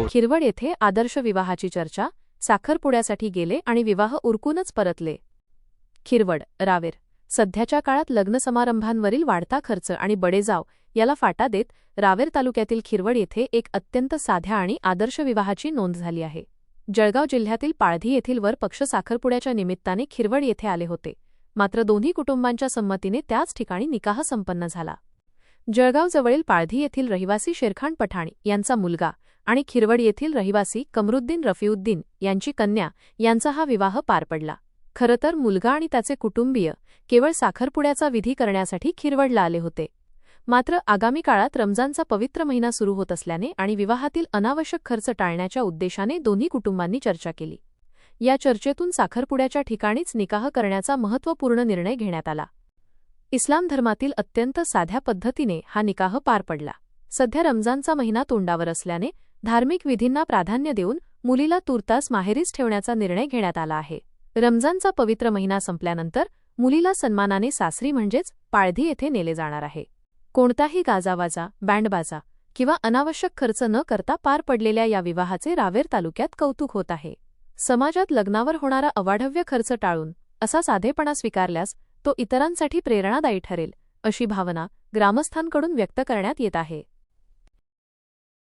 खिरवड येथे आदर्श विवाहाची चर्चा, साखरपुड्यासाठी गेले आणि विवाह उरकूनच परतले. खिरवड, रावेर. सध्याच्या काळात लग्नसमारंभांवरील वाढता खर्च आणि बडेजाव याला फाटा देत रावेर तालुक्यातील खिरवड येथे एक अत्यंत साध्या आणि आदर्श विवाहाची नोंद झाली आहे. जळगाव जिल्ह्यातील पाळधी येथील वर पक्ष साखरपुड्याच्या निमित्ताने खिरवड येथे आले होते. मात्र दोन्ही कुटुंबांच्या संमतीने त्याच ठिकाणी निकाह संपन्न झाला. जळगावजवळील पाळधी येथील रहिवासी शेरखान पठाण यांचा मुलगा आणि खिरवड येथील रहिवासी कमरुद्दीन रफीउद्दीन यांची कन्या यांचा हा विवाह पार पडला. खरं तर मुलगा आणि त्याचे कुटुंबीय केवळ साखरपुड्याचा विधी करण्यासाठी खिरवडला आले होते. मात्र आगामी काळात रमजानचा पवित्र महिना सुरू होत असल्याने आणि विवाहातील अनावश्यक खर्च टाळण्याच्या उद्देशाने दोन्ही कुटुंबांनी चर्चा केली. या चर्चेतून साखरपुड्याच्या ठिकाणीच निकाह करण्याचा महत्त्वपूर्ण निर्णय घेण्यात आला. इस्लाम धर्मातील अत्यंत साध्या पद्धतीने हा निकाह पार पडला. सध्या रमजानचा महिना तोंडावर असल्याने धार्मिक विधींना प्राधान्य देऊन मुलीला तूर्तास माहेरीच ठेवण्याचा निर्णय घेण्यात आला आहे. रमजानचा पवित्र महिना संपल्यानंतर मुलीला सन्मानाने सासरी म्हणजेच पाळधी येथे नेले जाणार आहे. कोणताही गाजावाजा, बँडबाजा किंवा अनावश्यक खर्च न करता पार पडलेल्या या विवाहाचे रावेर तालुक्यात कौतुक होत आहे. समाजात लग्नावर होणारा अवाढव्य खर्च टाळून असा साधेपणा स्वीकारल्यास तो इतरांसाठी प्रेरणादायी ठरेल, अशी भावना ग्रामस्थांकडून व्यक्त करण्यात येत आहे.